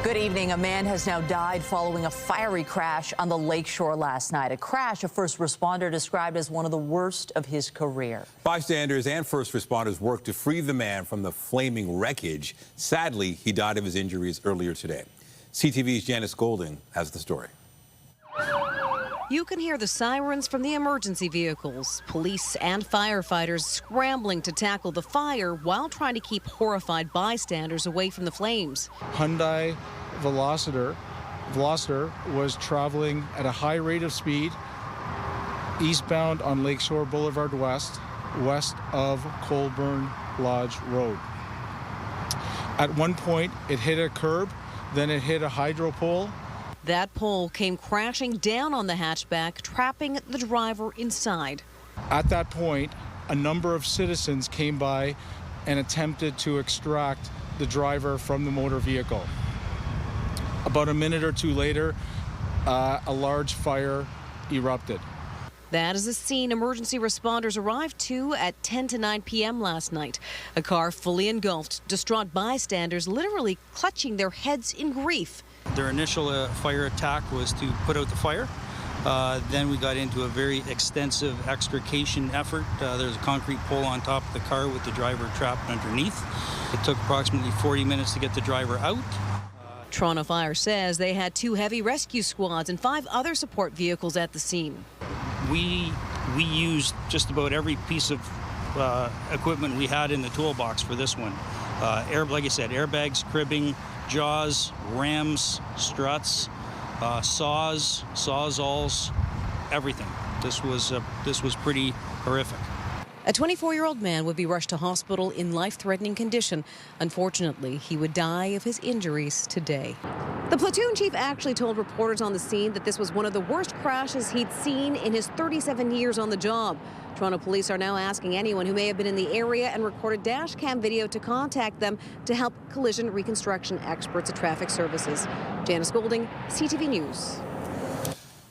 Good evening. A man has now died following a fiery crash on the Lakeshore last night. A crash a first responder described as one of the worst of his career. Bystanders and first responders worked to free the man from the flaming wreckage. Sadly, he died of his injuries earlier today. CTV's Janice Golding has the story. You can hear the sirens from the emergency vehicles. Police and firefighters scrambling to tackle the fire while trying to keep horrified bystanders away from the flames. Hyundai Veloster was traveling at a high rate of speed eastbound on Lakeshore Boulevard west of Colburn Lodge Road. At one point, it hit a curb, then it hit a hydro pole. That pole came crashing down on the hatchback, trapping the driver inside. At that point, a number of citizens came by and attempted to extract the driver from the motor vehicle. About a minute or two later, a large fire erupted. That is a scene emergency responders arrived to at 10 to 9 p.m. last night. A car fully engulfed, distraught bystanders literally clutching their heads in grief. Their initial fire attack was to put out the fire. Then we got into a very extensive extrication effort. There's a concrete pole on top of the car with the driver trapped underneath. It took approximately 40 minutes to get the driver out. Toronto Fire says they had 2 heavy rescue squads and 5 other support vehicles at the scene. We used just about every piece of equipment we had in the toolbox for this one. Like I said, airbags, cribbing, jaws, rams, struts, saws, sawzalls, everything. This was pretty horrific. A 24-year-old man would be rushed to hospital in life-threatening condition. Unfortunately, he would die of his injuries today. The platoon chief actually told reporters on the scene that this was one of the worst crashes he'd seen in his 37 years on the job. Toronto police are now asking anyone who may have been in the area and recorded dash cam video to contact them to help collision reconstruction experts at Traffic Services. Janice Golding, CTV News.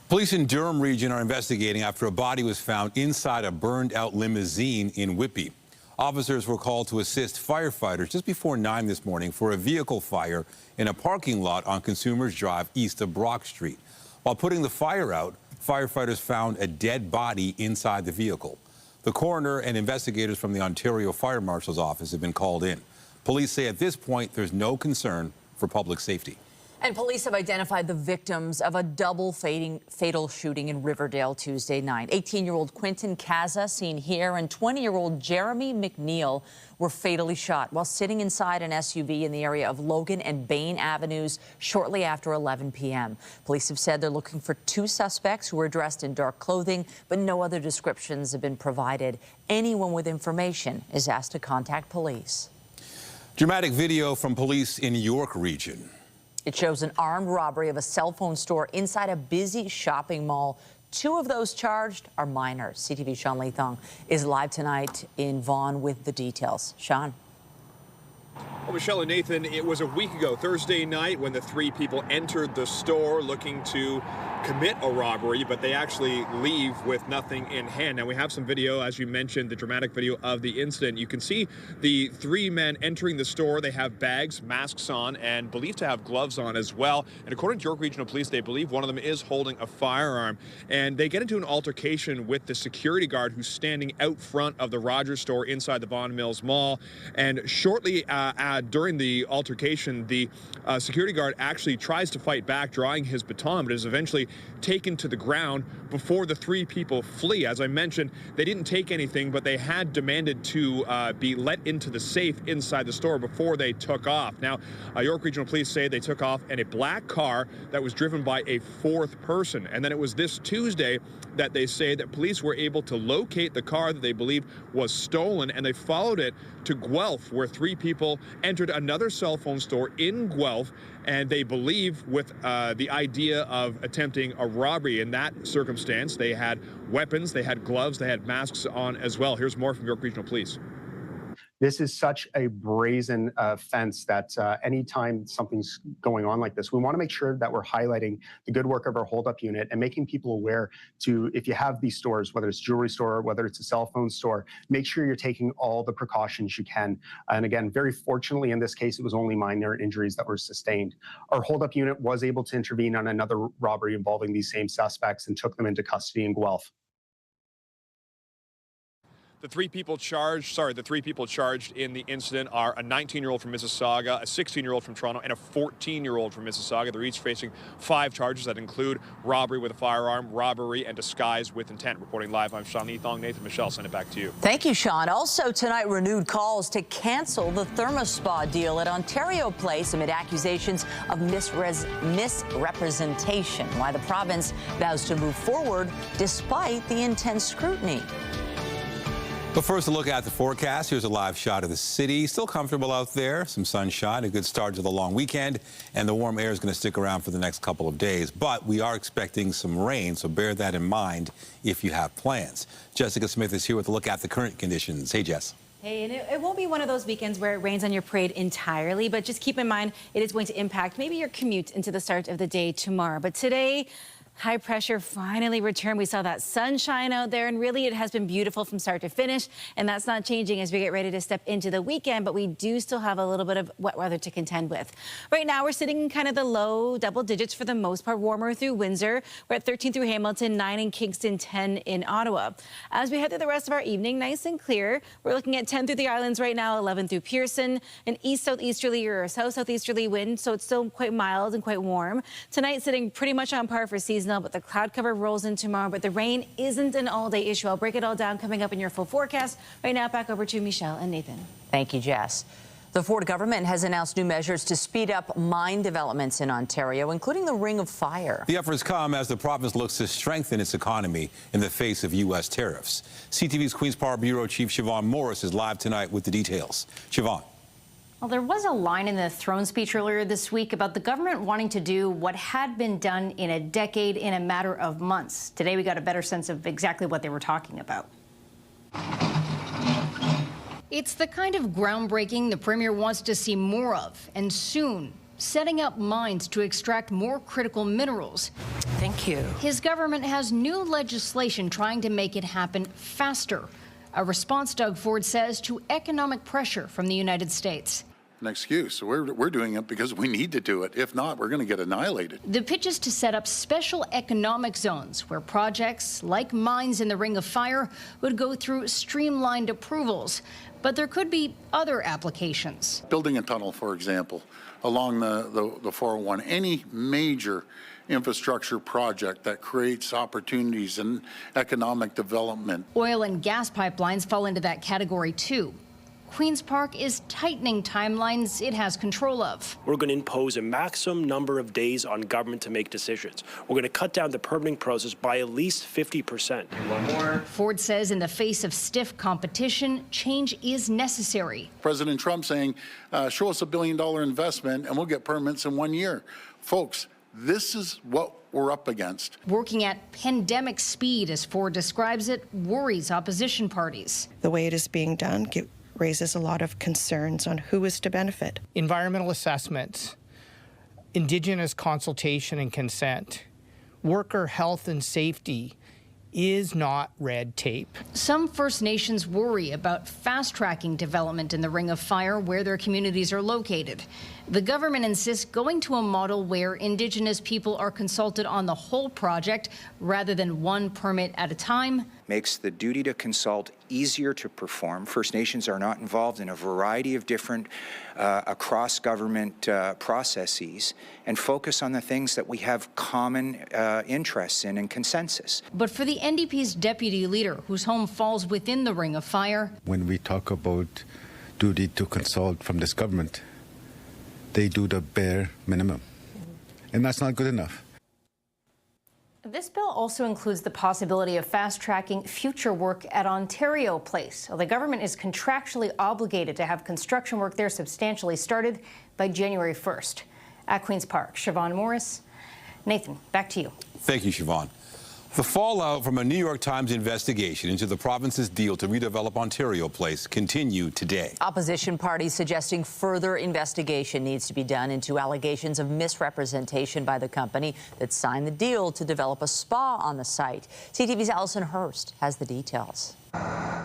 Police in Durham region are investigating after a body was found inside a burned-out limousine in Whitby. Officers were called to assist firefighters just before 9 this morning for a vehicle fire in a parking lot on Consumers Drive east of Brock Street. While putting the fire out, firefighters found a dead body inside the vehicle. The coroner and investigators from the Ontario Fire Marshal's office have been called in. Police say at this point there's no concern for public safety. And police have identified the victims of a double fatal shooting in Riverdale Tuesday night. 18-year-old Quentin Caza, seen here, and 20-year-old Jeremy McNeil were fatally shot while sitting inside an SUV in the area of Logan and Bain Avenues shortly after 11 p.m. Police have said they're looking for 2 suspects who were dressed in dark clothing, but no other descriptions have been provided. Anyone with information is asked to contact police. Dramatic video from police in York region. It shows an armed robbery of a cell phone store inside a busy shopping mall. 2 of those charged are minors. CTV's Sean Leithong is live tonight in Vaughan with the details. Sean. Well, Michelle and Nathan, it was a week ago, Thursday night, when the 3 people entered the store looking to commit a robbery, but they actually leave with nothing in hand. Now, we have some video, as you mentioned, the dramatic video of the incident. You can see the 3 men entering the store. They have bags, masks on, and believed to have gloves on as well. And according to York Regional Police, they believe one of them is holding a firearm. And they get into an altercation with the security guard who's standing out front of the Rogers store inside the Vaughan Mills Mall. And shortly during the altercation, the security guard actually tries to fight back, drawing his baton, but is eventually taken to the ground before the 3 people flee. As I mentioned, they didn't take anything, but they had demanded to be let into the safe inside the store before they took off. Now, York Regional Police say they took off in a black car that was driven by a 4th person. And then it was this Tuesday that they say that police were able to locate the car that they believe was stolen, and they followed it to Guelph, where 3 people entered another cell phone store in Guelph, and they believe with the idea of attempting a robbery. In that circumstance, they had weapons, they had gloves, they had masks on as well. Here's more from York Regional Police. This is such a brazen offense that anytime something's going on like this, we want to make sure that we're highlighting the good work of our hold-up unit and making people aware to, if you have these stores, whether it's a jewelry store, whether it's a cell phone store, make sure you're taking all the precautions you can. And again, very fortunately, in this case, it was only minor injuries that were sustained. Our hold-up unit was able to intervene on another robbery involving these same suspects and took them into custody in Guelph. The three people charged in the incident are a 19-year-old from Mississauga, a 16-year-old from Toronto, and a 14-year-old from Mississauga. They're each facing 5 charges that include robbery with a firearm, robbery, and disguise with intent. Reporting live, I'm Sean Ethong. Nathan, Michelle, send it back to you. Thank you, Sean. Also tonight, renewed calls to cancel the ThermoSpa deal at Ontario Place amid accusations of misrepresentation. Why the province vows to move forward despite the intense scrutiny. But first, a look at the forecast. Here's a live shot of the city. Still comfortable out there. Some sunshine, a good start to the long weekend, and the warm air is going to stick around for the next couple of days. But we are expecting some rain, so bear that in mind if you have plans. Jessica Smith is here with a look at the current conditions. Hey, Jess. Hey, and it won't be one of those weekends where it rains on your parade entirely, but just keep in mind it is going to impact maybe your commute into the start of the day tomorrow. But today, high pressure finally returned. We saw that sunshine out there, and really it has been beautiful from start to finish, and that's not changing as we get ready to step into the weekend, but we do still have a little bit of wet weather to contend with. Right now, we're sitting in kind of the low double digits for the most part, warmer through Windsor. We're at 13 through Hamilton, 9 in Kingston, 10 in Ottawa. As we head through the rest of our evening, nice and clear. We're looking at 10 through the islands right now, 11 through Pearson, an east-southeasterly or a south-southeasterly wind, so it's still quite mild and quite warm. Tonight, sitting pretty much on par for seasonal, but the cloud cover rolls in tomorrow, but the rain isn't an all-day issue. I'll break it all down coming up in your full forecast. Right now, back over to Michelle and Nathan. Thank you, Jess. The Ford government has announced new measures to speed up mine developments in Ontario, including the Ring of Fire. The efforts come as the province looks to strengthen its economy in the face of U.S. tariffs. CTV's Queen's Park Bureau Chief Siobhan Morris is live tonight with the details. Siobhan. Well, there was a line in the throne speech earlier this week about the government wanting to do what had been done in a decade in a matter of months. Today, we got a better sense of exactly what they were talking about. It's the kind of groundbreaking the Premier wants to see more of, and soon, setting up mines to extract more critical minerals. Thank you. His government has new legislation trying to make it happen faster. A response, Doug Ford says, to economic pressure from the United States. An excuse. We're doing it because we need to do it. If not, we're going to get annihilated. The pitch is to set up special economic zones where projects like mines in the Ring of Fire would go through streamlined approvals. But there could be other applications. Building a tunnel, for example, along the 401, any major infrastructure project that creates opportunities and economic development. Oil and gas pipelines fall into that category too. Queen's Park is tightening timelines it has control of. We're going to impose a maximum number of days on government to make decisions. We're going to cut down the permitting process by at least 50%. One more. Ford says in the face of stiff competition, change is necessary. President Trump saying, show us $1 billion investment and we'll get permits in 1 year. Folks, this is what we're up against. Working at pandemic speed, as Ford describes it, worries opposition parties. The way it is being done raises a lot of concerns on who is to benefit. Environmental assessments, Indigenous consultation and consent, worker health and safety is not red tape. Some First Nations worry about fast-tracking development in the Ring of Fire where their communities are located. The government insists going to a model where Indigenous people are consulted on the whole project rather than one permit at a time. Makes the duty to consult easier to perform. First Nations are not involved in a variety of different across government processes and focus on the things that we have common interests in and consensus. But for the NDP's deputy leader, whose home falls within the Ring of Fire. When we talk about duty to consult from this government, they do the bare minimum, and that's not good enough. This bill also includes the possibility of fast-tracking future work at Ontario Place. The government is contractually obligated to have construction work there substantially started by January 1st. At Queen's Park, Siobhan Morris. Nathan, back to you. Thank you, Siobhan. The fallout from a New York Times investigation into the province's deal to redevelop Ontario Place continue today. Opposition parties suggesting further investigation needs to be done into allegations of misrepresentation by the company that signed the deal to develop a spa on the site. CTV's Allison Hurst has the details.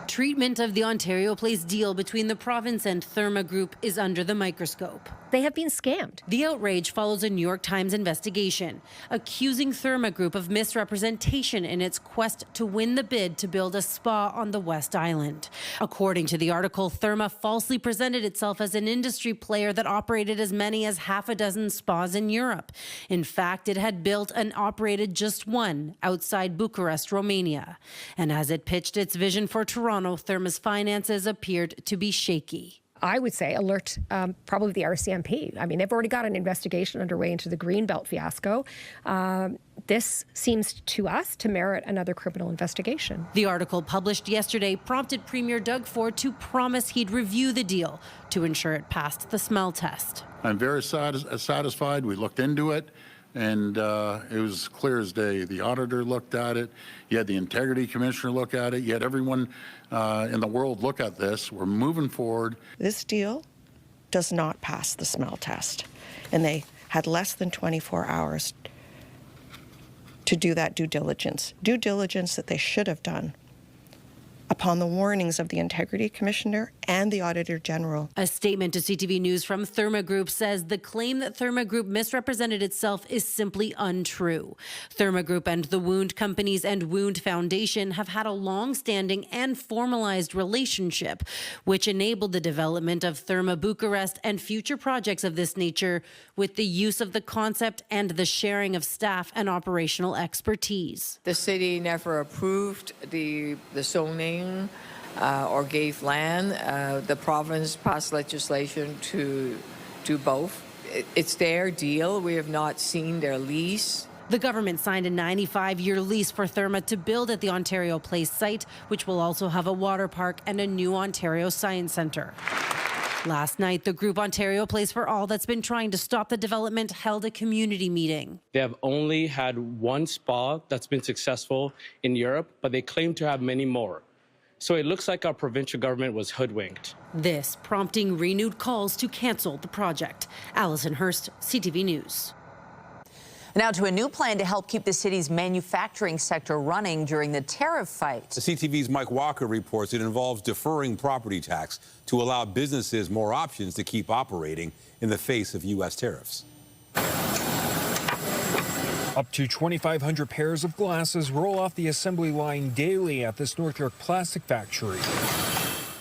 Treatment of the Ontario Place deal between the province and Therma Group is under the microscope. They have been scammed. The outrage follows a New York Times investigation accusing Therma Group of misrepresentation in its quest to win the bid to build a spa on the West Island. According to the article, Therma falsely presented itself as an industry player that operated as many as half a dozen spas in Europe. In fact, it had built and operated just one outside Bucharest, Romania. And as it pitched its vision for Toronto, Therma's finances appeared to be shaky. I would say alert probably the RCMP. I mean, they've already got an investigation underway into the Greenbelt fiasco. This seems to us to merit another criminal investigation. The article published yesterday prompted Premier Doug Ford to promise he'd review the deal to ensure it passed the smell test. I'm very satisfied. We looked into it, and it was clear as day. The auditor looked at it. You had the integrity commissioner look at it. You had everyone in the world look at this. We're moving forward. This deal does not pass the smell test, and they had less than 24 hours to do that due diligence that they should have done upon the warnings of the Integrity Commissioner and the Auditor General. A statement to CTV News from Therma Group says the claim that Therma Group misrepresented itself is simply untrue. Therma Group and the Wound Companies and Wound Foundation have had a long-standing and formalized relationship, which enabled the development of Therma Bucharest and future projects of this nature with the use of the concept and the sharing of staff and operational expertise. The city never approved the zoning or gave land. The province passed legislation to do both. It's their deal. We have not seen their lease. The government signed a 95-year lease for Therma to build at the Ontario Place site, which will also have a water park and a new Ontario Science Centre. Last night, the group Ontario Place for All that's been trying to stop the development held a community meeting. They have only had one spa that's been successful in Europe, but they claim to have many more. So it looks like our provincial government was hoodwinked. This prompting renewed calls to cancel the project. Allison Hurst, CTV News. Now to a new plan to help keep the city's manufacturing sector running during the tariff fight. The CTV's Mike Walker reports it involves deferring property tax to allow businesses more options to keep operating in the face of U.S. tariffs. Up to 2,500 pairs of glasses roll off the assembly line daily at this North York plastic factory.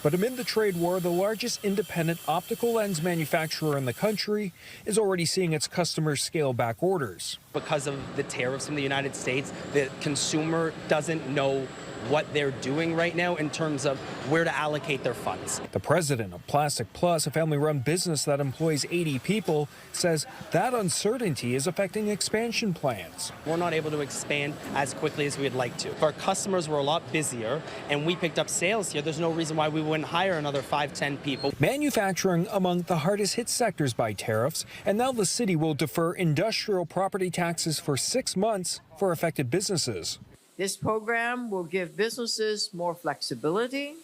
But amid the trade war, the largest independent optical lens manufacturer in the country is already seeing its customers scale back orders. Because of the tariffs from the United States, the consumer doesn't know what they're doing right now in terms of where to allocate their funds. The president of Plastic Plus, a family-run business that employs 80 people, says that uncertainty is affecting expansion plans. We're not able to expand as quickly as we'd like to. If our customers were a lot busier and we picked up sales here, there's no reason why we wouldn't hire another 5-10 people. Manufacturing among the hardest hit sectors by tariffs, and now the city will defer industrial property taxes for 6 months for affected businesses. This program will give businesses more flexibility.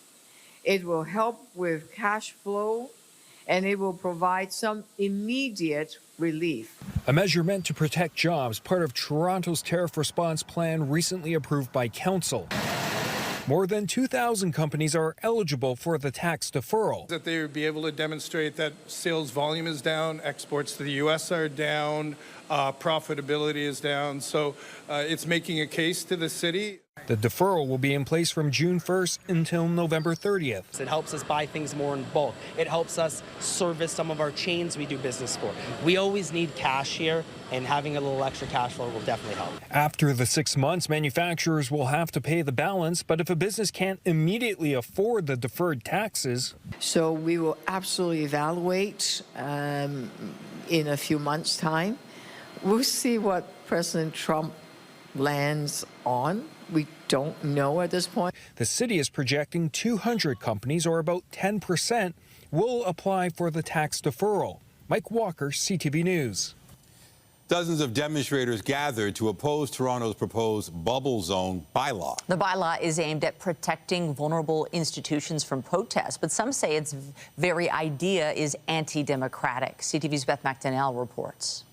It will help with cash flow, and it will provide some immediate relief. A measure meant to protect jobs, part of Toronto's tariff response plan recently approved by council. More than 2,000 companies are eligible for the tax deferral. That they would be able to demonstrate that sales volume is down, exports to the U.S. are down, profitability is down. So it's making a case to the city. The deferral will be in place from June 1st until November 30th. It helps us buy things more in bulk. It helps us service some of our chains we do business for. We always need cash here, and having a little extra cash flow will definitely help. After the 6 months, manufacturers will have to pay the balance, but if a business can't immediately afford the deferred taxes. So we will absolutely evaluate in a few months' time. We'll see what President Trump lands on. We don't know at this point. The city is projecting 200 companies, or about 10%, will apply for the tax deferral. Mike Walker, CTV News. Dozens of demonstrators gathered to oppose Toronto's proposed bubble zone bylaw. The bylaw is aimed at protecting vulnerable institutions from protests, but some say its very idea is anti-democratic. CTV's Beth McDonnell reports.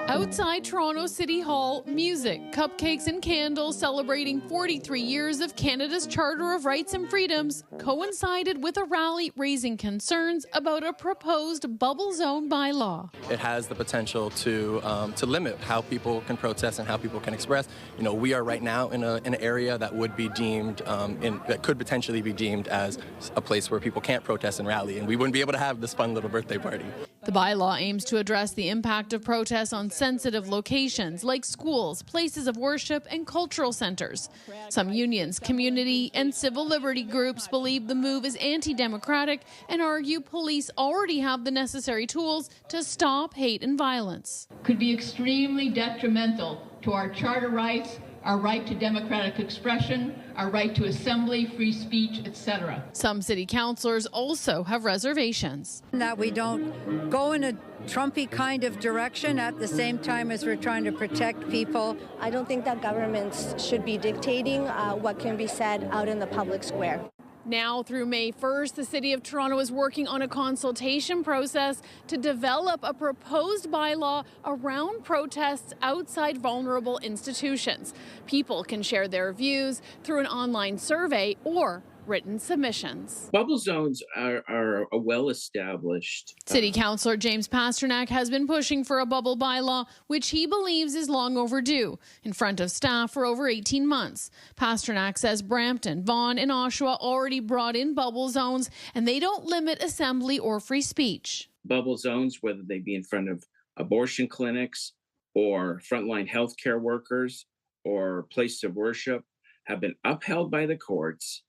Outside Toronto City Hall, music, cupcakes and candles celebrating 43 years of Canada's Charter of Rights and Freedoms coincided with a rally raising concerns about a proposed bubble zone bylaw. It has the potential to limit how people can protest and how people can express. You know, we are right now in an area that would be deemed, that could potentially be deemed as a place where people can't protest and rally, and we wouldn't be able to have this fun little birthday party. The bylaw aims to address the impact of protests on sensitive locations like schools, places of worship, and cultural centers. Some unions, community, and civil liberty groups believe the move is anti-democratic and argue police already have the necessary tools to stop hate and violence. Could be extremely detrimental to our charter rights, our right to democratic expression, our right to assembly, free speech, etc. Some city councillors also have reservations. That we don't go in a Trumpy kind of direction at the same time as we're trying to protect people. I don't think that governments should be dictating what can be said out in the public square. Now through May 1st, the City of Toronto is working on a consultation process to develop a proposed bylaw around protests outside vulnerable institutions. People can share their views through an online survey or written submissions. Bubble zones are a well-established. City Councillor James Pasternak has been pushing for a bubble bylaw, which he believes is long overdue, in front of staff for over 18 months. Pasternak says Brampton, Vaughan, and Oshawa already brought in bubble zones, and they don't limit assembly or free speech. Bubble zones, whether they be in front of abortion clinics or frontline healthcare workers or places of worship, have been upheld by the courts.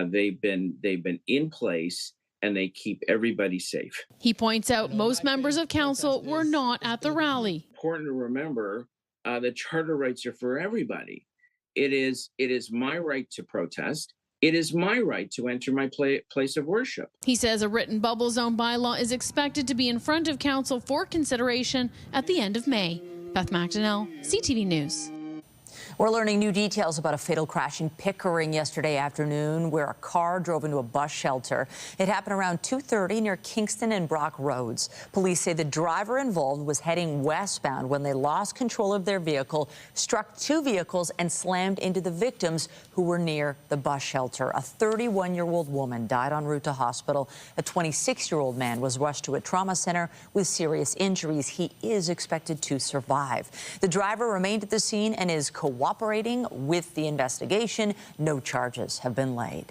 They've been in place, and they keep everybody safe. He points out most members of council were not at the rally. Important to remember that charter rights are for everybody. It is my right to protest. It is my right to enter my place of worship. He says a written bubble zone bylaw is expected to be in front of council for consideration at the end of May. Beth McDonnell, CTV News. We're learning new details about a fatal crash in Pickering yesterday afternoon where a car drove into a bus shelter. It happened around 2:30 near Kingston and Brock Roads. Police say the driver involved was heading westbound when they lost control of their vehicle, struck two vehicles, and slammed into the victims who were near the bus shelter. A 31-year-old woman died en route to hospital. A 26-year-old man was rushed to a trauma center with serious injuries. He is expected to survive. The driver remained at the scene and is cooperating with the investigation. No charges have been laid.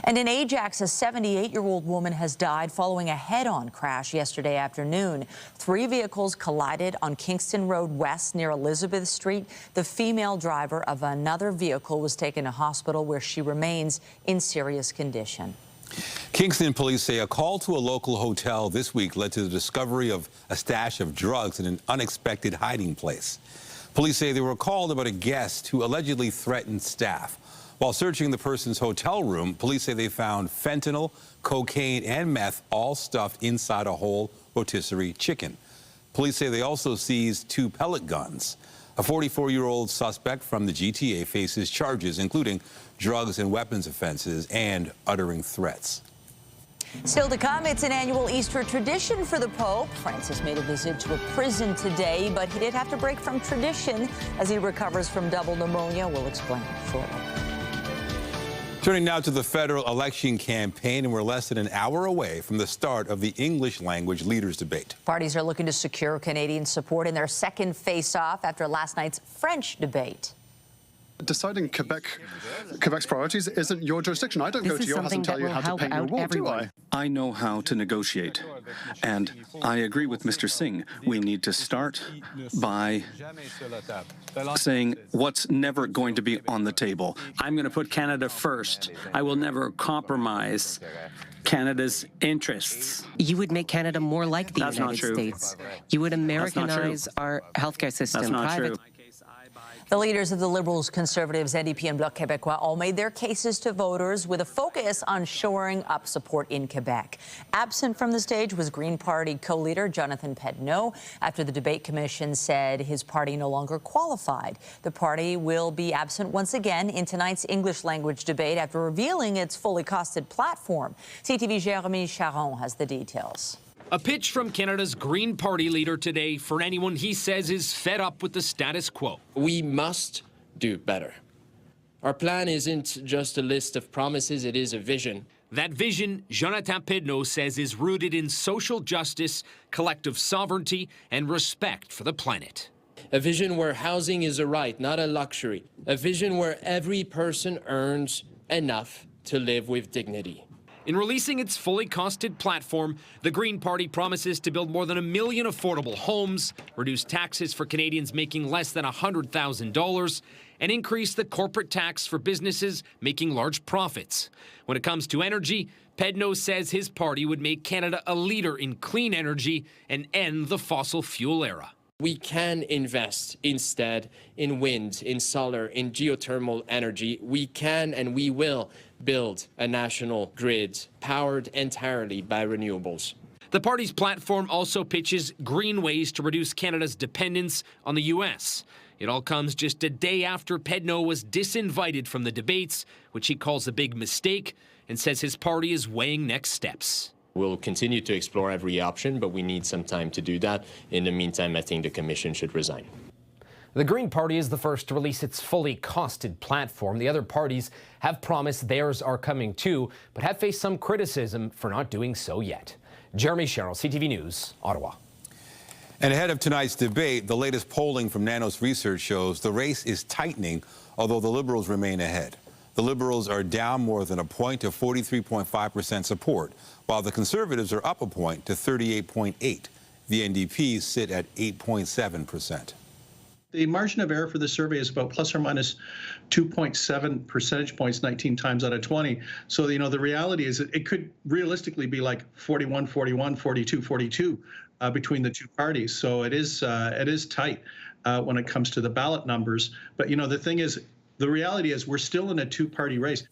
And in Ajax, a 78-year-old woman has died following a head-on crash yesterday afternoon. Three vehicles collided on Kingston Road West near Elizabeth Street. The female driver of another vehicle was taken to hospital where she remains in serious condition. Kingston police say a call to a local hotel this week led to the discovery of a stash of drugs in an unexpected hiding place. Police say they were called about a guest who allegedly threatened staff. While searching the person's hotel room, police say they found fentanyl, cocaine, and meth all stuffed inside a whole rotisserie chicken. Police say they also seized two pellet guns. A 44-year-old suspect from the GTA faces charges, including drugs and weapons offenses and uttering threats. Still to come, it's an annual Easter tradition for the Pope. Francis made a visit to a prison today, but he did have to break from tradition as he recovers from double pneumonia. We'll explain shortly. Turning now to the federal election campaign, and we're less than an hour away from the start of the English language leaders debate. Parties are looking to secure Canadian support in their second face-off after last night's French debate. Deciding Quebec's priorities isn't your jurisdiction. I don't go to your house and tell you how to pay your wall, do I? I know how to negotiate, and I agree with Mr. Singh. We need to start by saying what's never going to be on the table. I'm going to put Canada first. I will never compromise Canada's interests. You would make Canada more like the That's United States. You would Americanize our healthcare system. That's not true. The leaders of the Liberals, Conservatives, NDP and Bloc Québécois all made their cases to voters with a focus on shoring up support in Quebec. Absent from the stage was Green Party co-leader Jonathan Pedneau after the debate commission said his party no longer qualified. The party will be absent once again in tonight's English language debate after revealing its fully costed platform. CTV's Jeremy Charon has the details. A pitch from Canada's Green Party leader today for anyone he says is fed up with the status quo. We must do better. Our plan isn't just a list of promises, it is a vision. That vision, Jonathan Pedneau says, is rooted in social justice, collective sovereignty, and respect for the planet. A vision where housing is a right, not a luxury. A vision where every person earns enough to live with dignity. In releasing its fully costed platform, the Green Party promises to build more than 1 million affordable homes, reduce taxes for Canadians making less than $100,000, and increase the corporate tax for businesses making large profits. When it comes to energy, Pedneau says his party would make Canada a leader in clean energy and end the fossil fuel era. We can invest instead in wind, in solar, in geothermal energy. We can and we will build a national grid powered entirely by renewables. The party's platform also pitches green ways to reduce Canada's dependence on the U.S. It all comes just a day after Pedneau was disinvited from the debates, which he calls a big mistake, and says his party is weighing next steps. We'll continue to explore every option, but we need some time to do that. In the meantime, I think the Commission should resign. The Green Party is the first to release its fully costed platform. The other parties have promised theirs are coming too, but have faced some criticism for not doing so yet. Jeremy Sherrill, CTV News, Ottawa. And ahead of tonight's debate, the latest polling from Nanos Research shows the race is tightening, although the Liberals remain ahead. The Liberals are down more than a point to 43.5% support, while the Conservatives are up a point to 38.8%. The NDP sit at 8.7%. The margin of error for the survey is about plus or minus 2.7 percentage points 19 times out of 20. So, the reality is that it could realistically be like 41, 41, 42, 42 between the two parties. So it is tight when it comes to the ballot numbers. But, the thing is, the reality is we're still in a two-party race.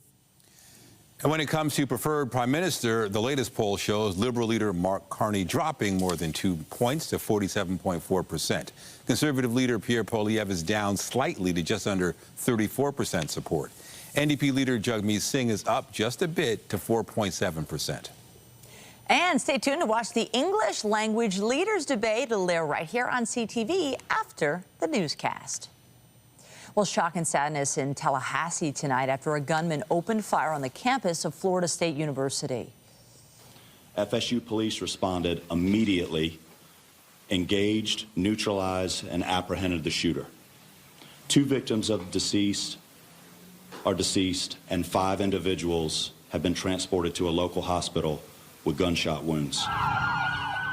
And when it comes to preferred prime minister, the latest poll shows Liberal leader Mark Carney dropping more than 2 points to 47.4%. Conservative leader Pierre Poilievre is down slightly to just under 34% support. NDP leader Jagmeet Singh is up just a bit to 4.7%. And stay tuned to watch the English language leaders debate. It'll air right here on CTV after the newscast. Well, shock and sadness in Tallahassee tonight after a gunman opened fire on the campus of Florida State University. FSU police responded immediately, engaged, neutralized, and apprehended the shooter. 2 victims of deceased are deceased, and 5 individuals have been transported to a local hospital with gunshot wounds.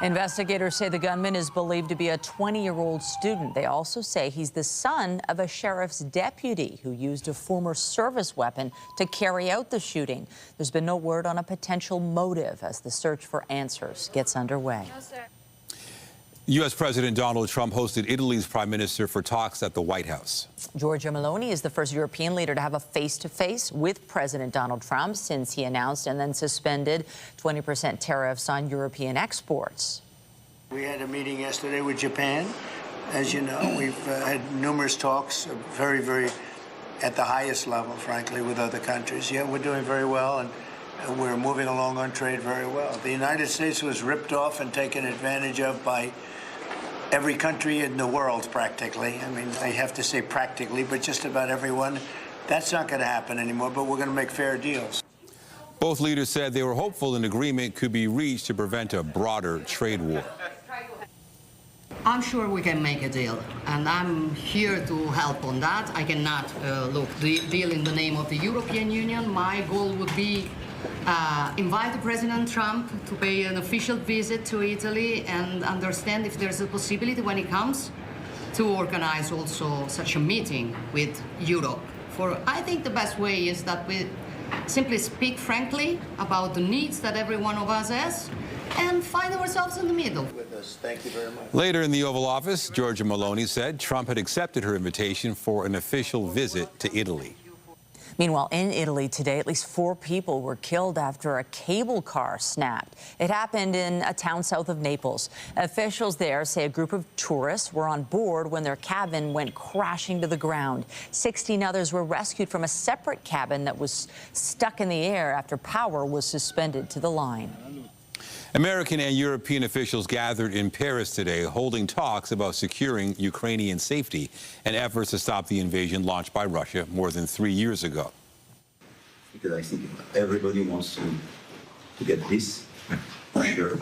Investigators say the gunman is believed to be a 20-year-old student. They also say he's the son of a sheriff's deputy who used a former service weapon to carry out the shooting. There's been no word on a potential motive as the search for answers gets underway. No, sir. U.S. President Donald Trump hosted Italy's prime minister for talks at the White House. Giorgia Meloni is the first European leader to have a face-to-face with President Donald Trump since he announced and then suspended 20% tariffs on European exports. We had a meeting yesterday with Japan. As you know, we've had numerous talks, very, very at the highest level, frankly, with other countries. Yeah, we're doing very well, and we're moving along on trade very well. The United States was ripped off and taken advantage of by every country in the world, practically. I mean, I have to say practically, but just about everyone. That's not going to happen anymore, but we're going to make fair deals. Both leaders said they were hopeful an agreement could be reached to prevent a broader trade war. I'm sure we can make a deal, and I'm here to help on that. I cannot, deal in the name of the European Union. My goal would be invite President Trump to pay an official visit to Italy and understand if there's a possibility when he comes to organize also such a meeting with Europe. I think the best way is that we simply speak frankly about the needs that every one of us has and find ourselves in the middle. us. Thank you very much. Later in the Oval Office, Giorgia Meloni said Trump had accepted her invitation for an official visit to Italy. Meanwhile, in Italy today, at least 4 people were killed after a cable car snapped. It happened in a town south of Naples. Officials there say a group of tourists were on board when their cabin went crashing to the ground. 16 others were rescued from a separate cabin that was stuck in the air after power was suspended to the line. American and European officials gathered in Paris today, holding talks about securing Ukrainian safety and efforts to stop the invasion launched by Russia more than 3 years ago. Because I think everybody wants to get peace, sure,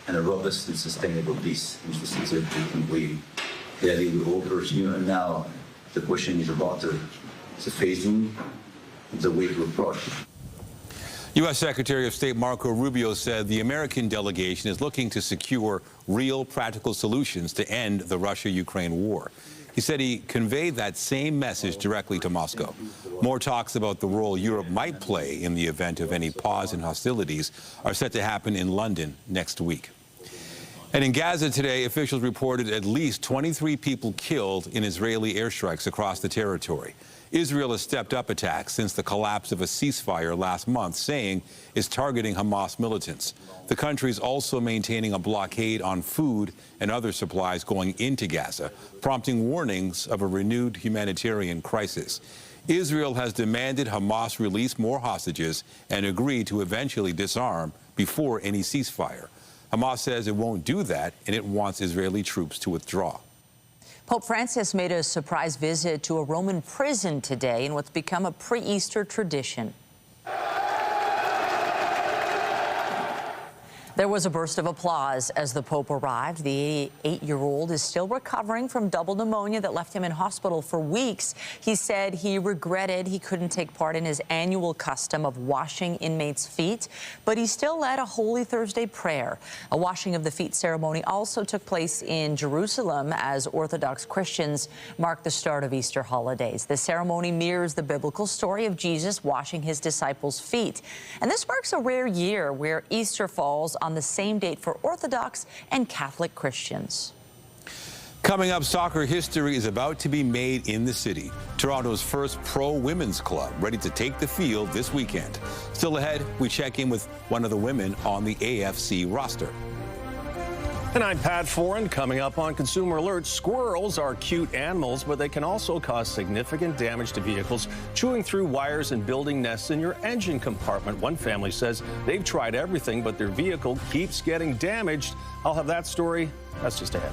and a robust and sustainable peace, which is something we clearly all pursue. And now the question is about the phasing of the way to approach. U.S. Secretary of State Marco Rubio said the American delegation is looking to secure real, practical solutions to end the Russia-Ukraine war. He said he conveyed that same message directly to Moscow. More talks about the role Europe might play in the event of any pause in hostilities are set to happen in London next week. And in Gaza today, officials reported at least 23 people killed in Israeli airstrikes across the territory. Israel has stepped up attacks since the collapse of a ceasefire last month, saying it's targeting Hamas militants. The country is also maintaining a blockade on food and other supplies going into Gaza, prompting warnings of a renewed humanitarian crisis. Israel has demanded Hamas release more hostages and agree to eventually disarm before any ceasefire. Hamas says it won't do that, and it wants Israeli troops to withdraw. Pope Francis made a surprise visit to a Roman prison today in what's become a pre-Easter tradition. There was a burst of applause as the Pope arrived. The 88-year-old is still recovering from double pneumonia that left him in hospital for weeks. He said he regretted he couldn't take part in his annual custom of washing inmates' feet, but he still led a Holy Thursday prayer. A washing of the feet ceremony also took place in Jerusalem as Orthodox Christians mark the start of Easter holidays. The ceremony mirrors the biblical story of Jesus washing his disciples' feet. And this marks a rare year where Easter falls on the same date for Orthodox and Catholic Christians. Coming up, soccer history is about to be made in the city. Toronto's first pro-women's club ready to take the field this weekend. Still ahead, we check in with one of the women on the AFC roster. And I'm Pat Foran. Coming up on Consumer Alert, squirrels are cute animals, but they can also cause significant damage to vehicles, chewing through wires and building nests in your engine compartment. One family says they've tried everything, but their vehicle keeps getting damaged. I'll have that story. That's just ahead.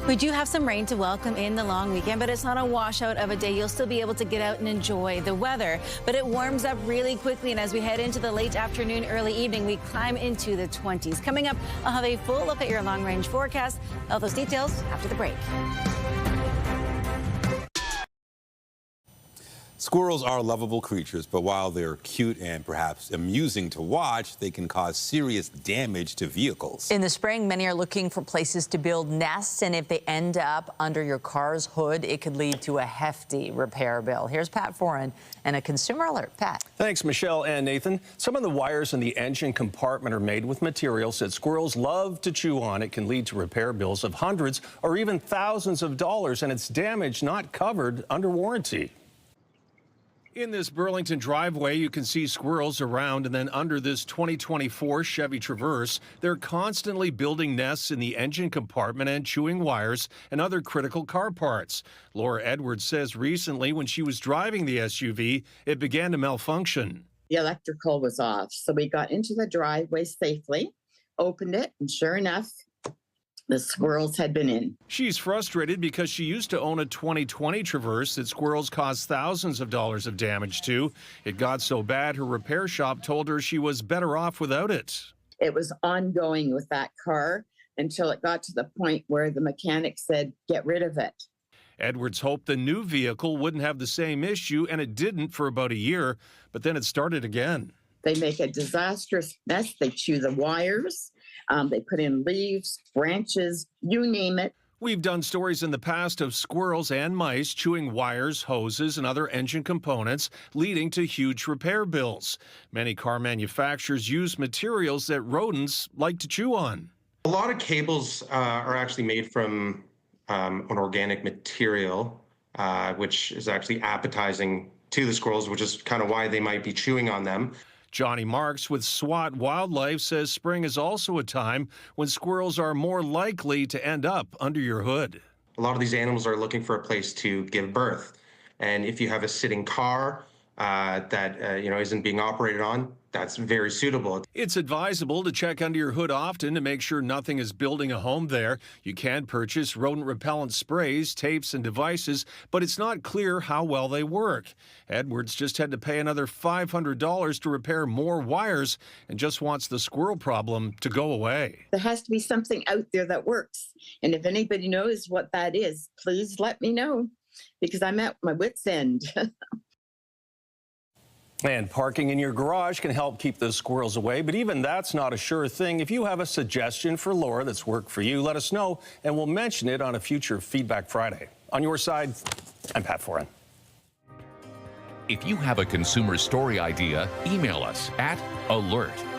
We do have some rain to welcome in the long weekend, but it's not a washout of a day. You'll still be able to get out and enjoy the weather, but it warms up really quickly. And as we head into the late afternoon, early evening, we climb into the 20s. Coming up, I'll have a full look at your long range forecast. All those details after the break. Squirrels are lovable creatures, but while they're cute and perhaps amusing to watch, they can cause serious damage to vehicles. In the spring, many are looking for places to build nests, and if they end up under your car's hood, it could lead to a hefty repair bill. Here's Pat Foran and a Consumer Alert. Pat. Thanks, Michelle and Nathan. Some of the wires in the engine compartment are made with materials that squirrels love to chew on. It can lead to repair bills of hundreds or even thousands of dollars, and it's damage not covered under warranty. In this Burlington driveway, you can see squirrels around, and then under this 2024 Chevy Traverse, they're constantly building nests in the engine compartment and chewing wires and other critical car parts. Laura Edwards says recently when she was driving the SUV, it began to malfunction. The electrical was off, so we got into the driveway safely, opened it, and sure enough, the squirrels had been in. She's frustrated because she used to own a 2020 Traverse that squirrels caused thousands of dollars of damage to. It got so bad her repair shop told her she was better off without it. It was ongoing with that car until it got to the point where the mechanic said, get rid of it. Edwards hoped the new vehicle wouldn't have the same issue, and it didn't for about a year, but then it started again. They make a disastrous mess. They chew the wires. They put in leaves, branches, you name it. We've done stories in the past of squirrels and mice chewing wires, hoses, and other engine components, leading to huge repair bills. Many car manufacturers use materials that rodents like to chew on. A lot of cables are actually made from an organic material, which is actually appetizing to the squirrels, which is kind of why they might be chewing on them. Johnny Marks with SWAT Wildlife says spring is also a time when squirrels are more likely to end up under your hood. A lot of these animals are looking for a place to give birth. And if you have a sitting car that isn't being operated on, that's very suitable. It's advisable to check under your hood often to make sure nothing is building a home there. You can purchase rodent repellent sprays, tapes, and devices, but it's not clear how well they work. Edwards just had to pay another $500 to repair more wires and just wants the squirrel problem to go away. There has to be something out there that works. And if anybody knows what that is, please let me know, because I'm at my wit's end. And parking in your garage can help keep those squirrels away, but even that's not a sure thing. If you have a suggestion for Laura that's worked for you, let us know, and we'll mention it on a future Feedback Friday. On your side, I'm Pat Foran. If you have a consumer story idea, email us at alert@ctv.ca.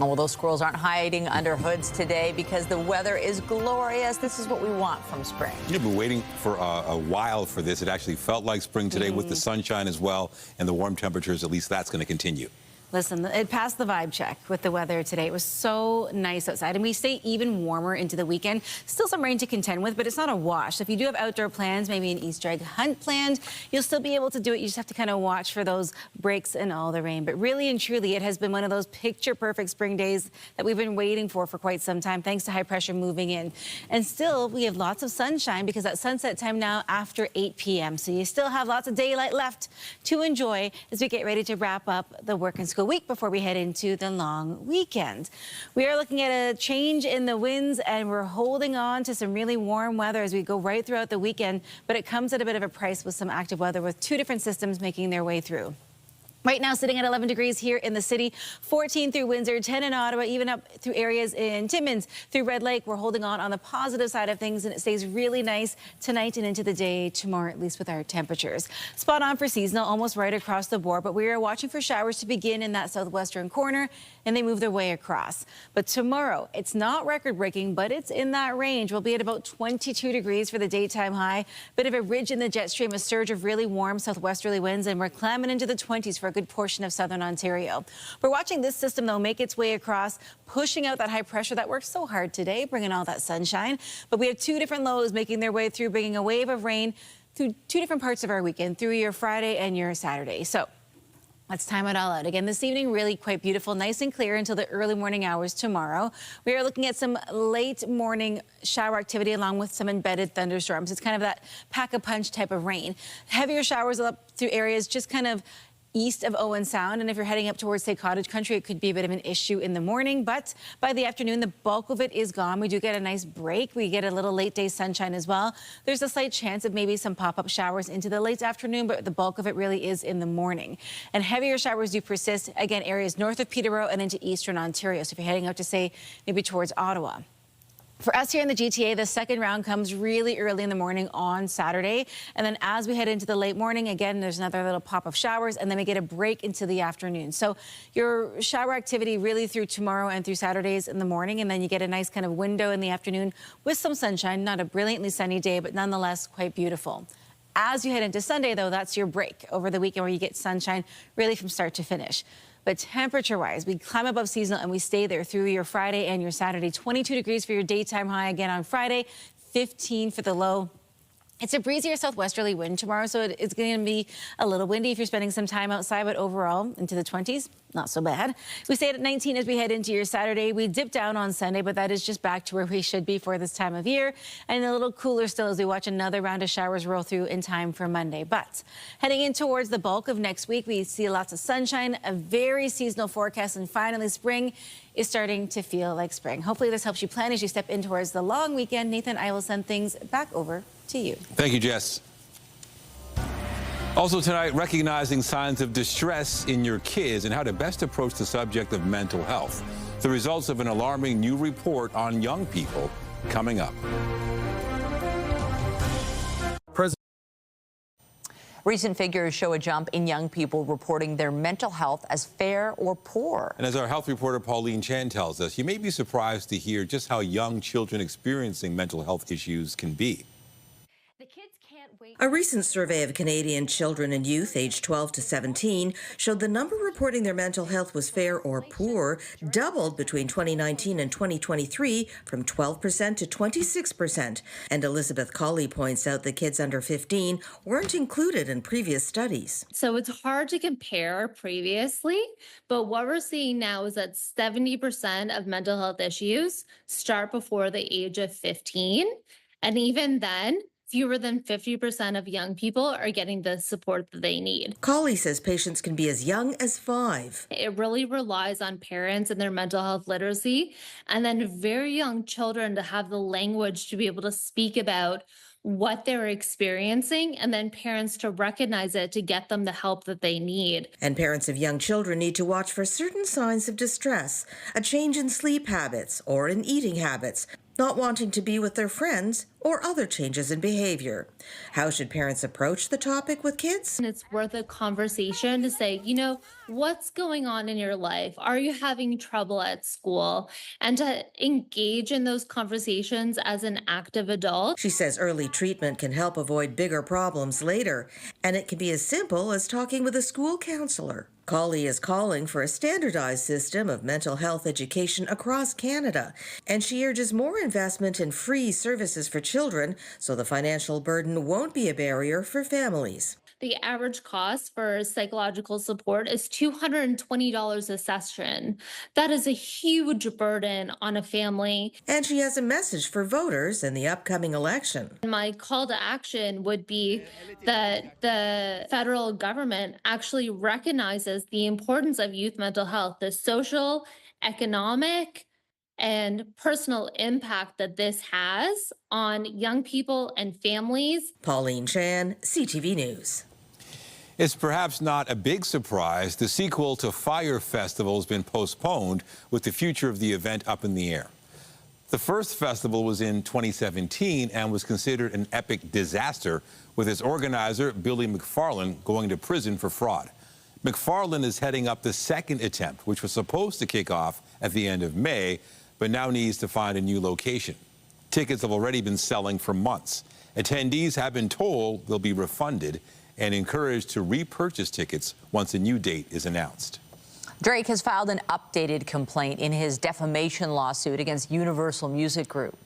Oh, well, those squirrels aren't hiding under hoods today because the weather is glorious. This is what we want from spring. You've been waiting for a while for this. It actually felt like spring today with the sunshine as well and the warm temperatures. At least that's going to continue. Listen, it passed the vibe check with the weather today. It was so nice outside, and we stay even warmer into the weekend. Still some rain to contend with, but it's not a wash. So if you do have outdoor plans, maybe an Easter egg hunt planned, you'll still be able to do it. You just have to kind of watch for those breaks in all the rain. But really and truly, it has been one of those picture-perfect spring days that we've been waiting for quite some time, thanks to high pressure moving in. And still, we have lots of sunshine because at sunset time now after 8 p.m. So you still have lots of daylight left to enjoy as we get ready to wrap up the work and school week before we head into the long weekend. We are looking at a change in the winds, and we're holding on to some really warm weather as we go right throughout the weekend, but it comes at a bit of a price with some active weather with two different systems making their way through. Right now, sitting at 11 degrees here in the city, 14 through Windsor, 10 in Ottawa, even up through areas in Timmins, through Red Lake. We're holding on the positive side of things, and it stays really nice tonight and into the day tomorrow, at least with our temperatures. Spot on for seasonal, almost right across the board, but we are watching for showers to begin in that southwestern corner, and they move their way across. But tomorrow, it's not record-breaking, but it's in that range. We'll be at about 22 degrees for the daytime high. Bit of a ridge in the jet stream, a surge of really warm southwesterly winds, and we're climbing into the 20s for a good portion of southern Ontario. We're watching this system, though, make its way across, pushing out that high pressure that worked so hard today, bringing all that sunshine. But we have two different lows making their way through, bringing a wave of rain through two different parts of our weekend, through your Friday and your Saturday. So let's time it all out. Again, this evening, really quite beautiful, nice and clear until the early morning hours tomorrow. We are looking at some late morning shower activity along with some embedded thunderstorms. It's kind of that pack-a-punch type of rain. Heavier showers up through areas just kind of east of Owen Sound, and if you're heading up towards, say, Cottage Country, it could be a bit of an issue in the morning, but by the afternoon, the bulk of it is gone. We do get a nice break. We get a little late day sunshine as well. There's a slight chance of maybe some pop-up showers into the late afternoon, but the bulk of it really is in the morning. And heavier showers do persist, again, areas north of Peterborough and into eastern Ontario. So if you're heading out to, say, maybe towards Ottawa. For us here in the GTA, the second round comes really early in the morning on Saturday. And then as we head into the late morning, again, there's another little pop of showers, and then we get a break into the afternoon. So your shower activity really through tomorrow and through Saturdays in the morning, and then you get a nice kind of window in the afternoon with some sunshine. Not a brilliantly sunny day, but nonetheless quite beautiful. As you head into Sunday, though, that's your break over the weekend where you get sunshine really from start to finish. But temperature-wise, we climb above seasonal and we stay there through your Friday and your Saturday. 22 degrees for your daytime high again on Friday, 15 for the low. It's a breezier southwesterly wind tomorrow, so it's going to be a little windy if you're spending some time outside, but overall into the 20s, not so bad. We stay at 19 as we head into your Saturday. We dip down on Sunday, but that is just back to where we should be for this time of year. And a little cooler still as we watch another round of showers roll through in time for Monday. But heading in towards the bulk of next week, we see lots of sunshine, a very seasonal forecast, and finally spring is starting to feel like spring. Hopefully this helps you plan as you step in towards the long weekend. Nathan, I will send things back over to you. Thank you, Jess. Also tonight, recognizing signs of distress in your kids and how to best approach the subject of mental health. The results of an alarming new report on young people coming up. Recent figures show a jump in young people reporting their mental health as fair or poor. And as our health reporter Pauline Chan tells us, you may be surprised to hear just how young children experiencing mental health issues can be. A recent survey of Canadian children and youth aged 12 to 17 showed the number reporting their mental health was fair or poor doubled between 2019 and 2023 from 12% to 26%. And Elizabeth Colley points out that kids under 15 weren't included in previous studies. So it's hard to compare previously, but what we're seeing now is that 70% of mental health issues start before the age of 15. And even then, fewer than 50% of young people are getting the support that they need. Colley says patients can be as young as 5. It really relies on parents and their mental health literacy, and then very young children to have the language to be able to speak about what they're experiencing, and then parents to recognize it to get them the help that they need. And parents of young children need to watch for certain signs of distress, a change in sleep habits or in eating habits, not wanting to be with their friends, or other changes in behavior. How should parents approach the topic with kids? And it's worth a conversation to say, you know, what's going on in your life? Are you having trouble at school? And to engage in those conversations as an active adult. She says early treatment can help avoid bigger problems later, and it can be as simple as talking with a school counselor. Colley is calling for a standardized system of mental health education across Canada, and she urges more investment in free services for children so the financial burden won't be a barrier for families. The average cost for psychological support is $220 a session. That is a huge burden on a family. And she has a message for voters in the upcoming election. My call to action would be that the federal government actually recognizes the importance of youth mental health, the social, economic, and personal impact that this has on young people and families. Pauline Chan, CTV News. It's perhaps not a big surprise. The sequel to Fire Festival has been postponed with the future of the event up in the air. The first festival was in 2017 and was considered an epic disaster, with its organizer, Billy McFarland, going to prison for fraud. McFarland is heading up the second attempt, which was supposed to kick off at the end of May, but now needs to find a new location. Tickets have already been selling for months. Attendees have been told they'll be refunded and encouraged to repurchase tickets once a new date is announced. Drake has filed an updated complaint in his defamation lawsuit against Universal Music Group.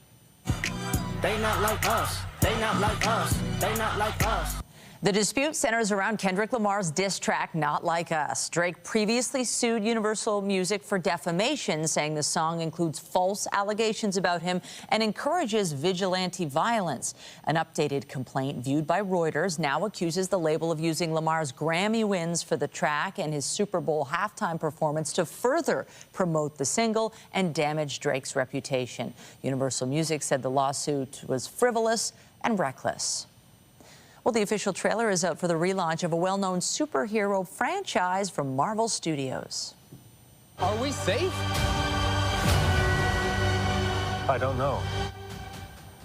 They not like us. They not like us. They not like us. The dispute centers around Kendrick Lamar's diss track, Not Like Us. Drake previously sued Universal Music for defamation, saying the song includes false allegations about him and encourages vigilante violence. An updated complaint viewed by Reuters now accuses the label of using Lamar's Grammy wins for the track and his Super Bowl halftime performance to further promote the single and damage Drake's reputation. Universal Music said the lawsuit was frivolous and reckless. Well, the official trailer is out for the relaunch of a well-known superhero franchise from Marvel Studios. Are we safe? I don't know.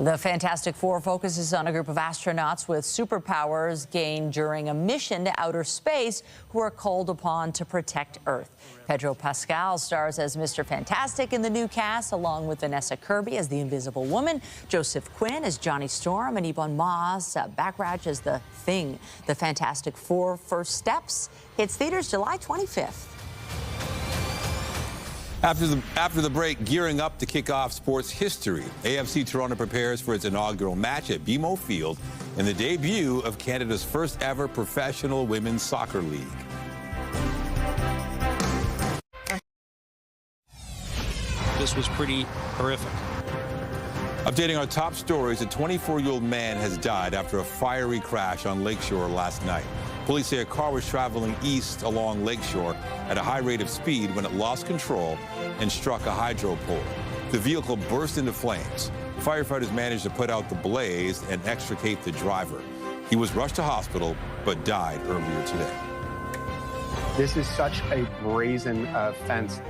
The Fantastic Four focuses on a group of astronauts with superpowers gained during a mission to outer space who are called upon to protect Earth. Pedro Pascal stars as Mr. Fantastic in the new cast, along with Vanessa Kirby as the Invisible Woman, Joseph Quinn as Johnny Storm, and Ebon Moss-Backrack as the Thing. The Fantastic Four First Steps hits theaters July 25th. After the break, gearing up to kick off sports history, AFC Toronto prepares for its inaugural match at BMO Field in the debut of Canada's first ever professional women's soccer league. This was pretty horrific. Updating our top stories, a 24-year-old man has died after a fiery crash on Lakeshore last night. Police say a car was traveling east along Lakeshore at a high rate of speed when it lost control and struck a hydro pole. The vehicle burst into flames. Firefighters managed to put out the blaze and extricate the driver. He was rushed to hospital but died earlier today. This is such a brazen offense.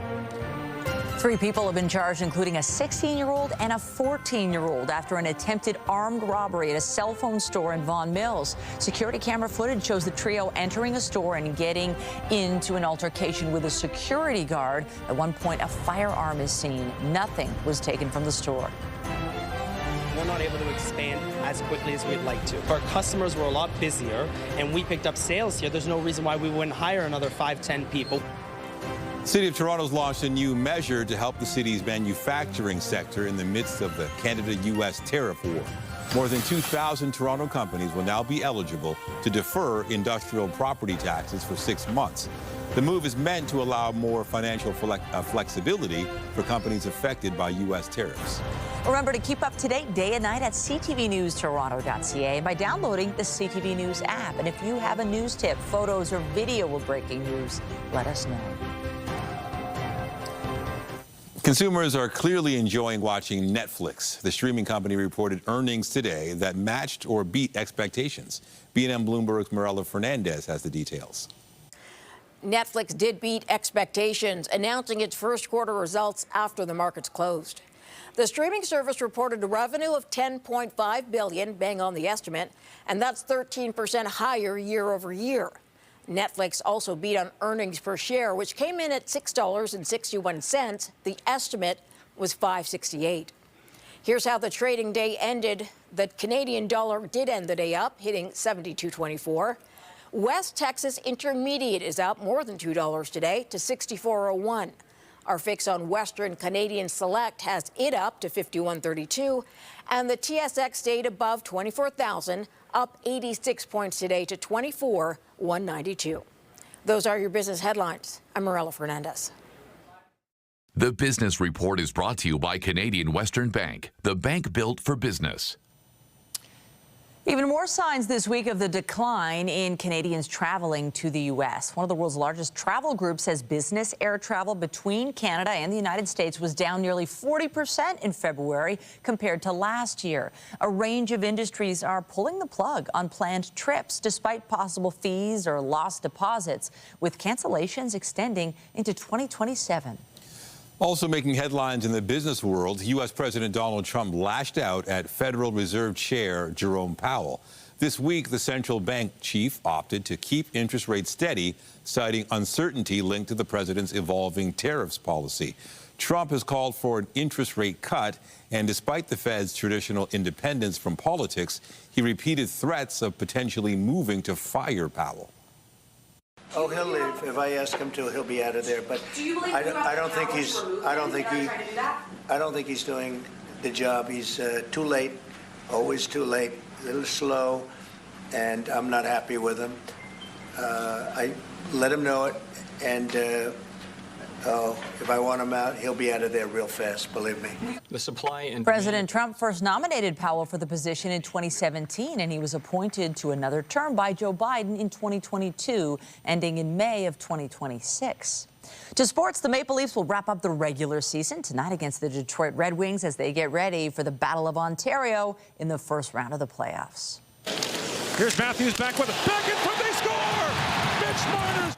3 people have been charged, including a 16-year-old and a 14-year-old, after an attempted armed robbery at a cell phone store in Vaughan Mills. Security camera footage shows the trio entering a store and getting into an altercation with a security guard. At one point, a firearm is seen. Nothing was taken from the store. We're not able to expand as quickly as we'd like to. Our customers were a lot busier, and we picked up sales here. There's no reason why we wouldn't hire another 5-10 people. The City of Toronto's launched a new measure to help the city's manufacturing sector in the midst of the Canada-U.S. tariff war. More than 2,000 Toronto companies will now be eligible to defer industrial property taxes for 6 months. The move is meant to allow more financial flexibility for companies affected by U.S. tariffs. Remember to keep up to date day and night at ctvnewstoronto.ca by downloading the CTV News app. And if you have a news tip, photos, or video of breaking news, let us know. Consumers are clearly enjoying watching Netflix. The streaming company reported earnings today that matched or beat expectations. B&M Bloomberg's Mirella Fernandez has the details. Netflix did beat expectations, announcing its first quarter results after the markets closed. The streaming service reported a revenue of $10.5 billion, bang on the estimate, and that's 13% higher year over year. Netflix also beat on earnings per share, which came in at $6.61. The estimate was $5.68. Here's how the trading day ended. The Canadian dollar did end the day up, hitting $72.24. West Texas Intermediate is up more than $2 today to $64.01. Our fix on Western Canadian Select has it up to $51.32. And the TSX stayed above 24,000, up 86 points today to 24,192. Those are your business headlines. I'm Mirella Fernandez. The Business Report is brought to you by Canadian Western Bank, the bank built for business. Even more signs this week of the decline in Canadians traveling to the U.S. One of the world's largest travel groups says business air travel between Canada and the United States was down nearly 40% in February compared to last year. A range of industries are pulling the plug on planned trips despite possible fees or lost deposits, with cancellations extending into 2027. Also making headlines in the business world, U.S. President Donald Trump lashed out at Federal Reserve Chair Jerome Powell. This week, the central bank chief opted to keep interest rates steady, citing uncertainty linked to the president's evolving tariffs policy. Trump has called for an interest rate cut, and despite the Fed's traditional independence from politics, he repeated threats of potentially moving to fire Powell. Oh, he'll leave. If I ask him to, he'll be out of there. But I don't think he's doing the job. He's too late, always too late, a little slow, and I'm not happy with him. I let him know it, and if I want him out, he'll be out of there real fast, believe me. The supply and President Trump first nominated Powell for the position in 2017, and he was appointed to another term by Joe Biden in 2022, ending in May of 2026. To sports, the Maple Leafs will wrap up the regular season tonight against the Detroit Red Wings as they get ready for the Battle of Ontario in the first round of the playoffs. Here's Matthews back with a back in front, they score! Mitch Marner's.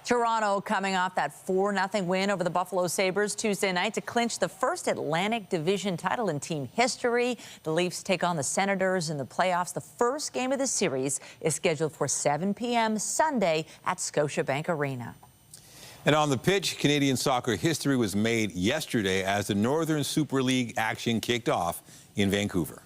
Toronto coming off that 4-0 win over the Buffalo Sabres Tuesday night to clinch the first Atlantic Division title in team history. The Leafs take on the Senators in the playoffs. The first game of the series is scheduled for 7 p.m. Sunday at Scotiabank Arena. And on the pitch, Canadian soccer history was made yesterday as the Northern Super League action kicked off in Vancouver.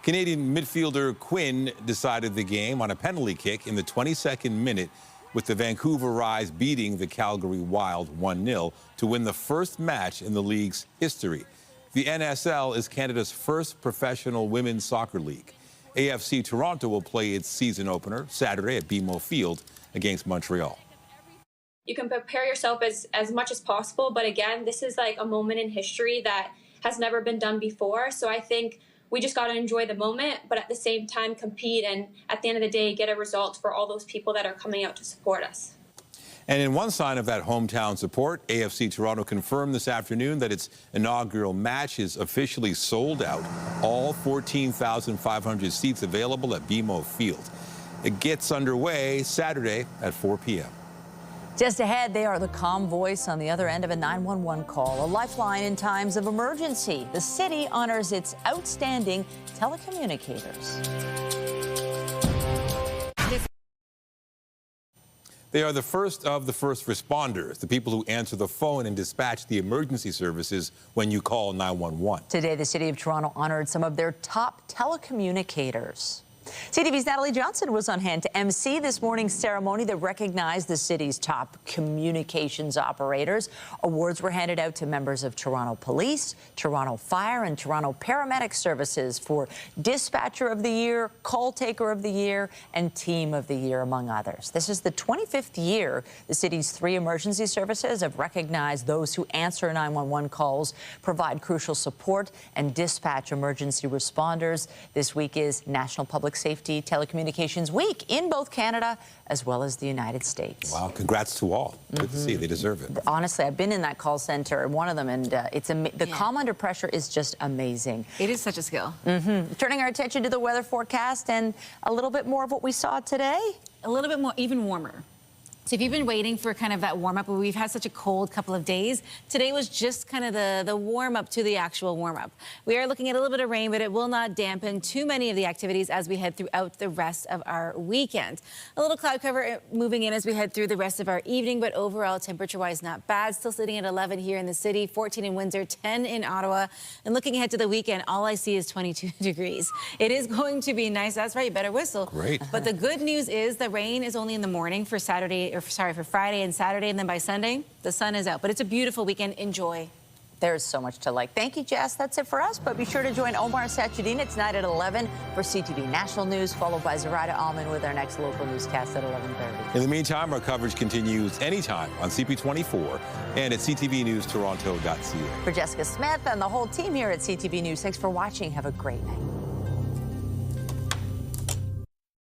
Canadian midfielder Quinn decided the game on a penalty kick in the 22nd minute, with the Vancouver Rise beating the Calgary Wild 1-0 to win the first match in the league's history. The NSL is Canada's first professional women's soccer league. AFC Toronto will play its season opener Saturday at BMO Field against Montreal. You can prepare yourself as much as possible, but again, this is like a moment in history that has never been done before. So I think we just got to enjoy the moment, but at the same time compete and at the end of the day get a result for all those people that are coming out to support us. And in one sign of that hometown support, AFC Toronto confirmed this afternoon that its inaugural match is officially sold out. All 14,500 seats available at BMO Field. It gets underway Saturday at 4 p.m. Just ahead, they are the calm voice on the other end of a 911 call, a lifeline in times of emergency. The city honors its outstanding telecommunicators. They are the first of the first responders, the people who answer the phone and dispatch the emergency services when you call 911. Today, the City of Toronto honored some of their top telecommunicators. CTV's Natalie Johnson was on hand to MC this morning's ceremony that recognized the city's top communications operators. Awards were handed out to members of Toronto Police, Toronto Fire, and Toronto Paramedic Services for Dispatcher of the Year, Call Taker of the Year, and Team of the Year, among others. This is the 25th year the city's 3 emergency services have recognized those who answer 911 calls, provide crucial support, and dispatch emergency responders. This week is National Public Safety Telecommunications Week in both Canada as well as the United States. Wow, congrats to all. Good to see. They deserve it. Honestly, I've been in that call center, one of them, and the calm under pressure is just amazing. It is such a skill. Turning our attention to the weather forecast and a little bit more of what we saw today. A little bit more, even warmer. So if you've been waiting for kind of that warm-up, we've had such a cold couple of days, today was just kind of the warm-up to the actual warm-up. We are looking at a little bit of rain, but it will not dampen too many of the activities as we head throughout the rest of our weekend. A little cloud cover moving in as we head through the rest of our evening, but overall temperature-wise not bad. Still sitting at 11 here in the city, 14 in Windsor, 10 in Ottawa. And looking ahead to the weekend, all I see is 22 degrees. It is going to be nice. That's right, you better whistle. Great. But the good news is the rain is only in the morning for for Friday and Saturday, and then by Sunday, the sun is out. But it's a beautiful weekend. Enjoy. There's so much to like. Thank you, Jess. That's it for us. But be sure to join Omar Sachedina tonight at 11 for CTV National News, followed by Zoraida Alman with our next local newscast at 11:30. In the meantime, our coverage continues anytime on CP24 and at ctvnewstoronto.ca. For Jessica Smith and the whole team here at CTV News, thanks for watching. Have a great night.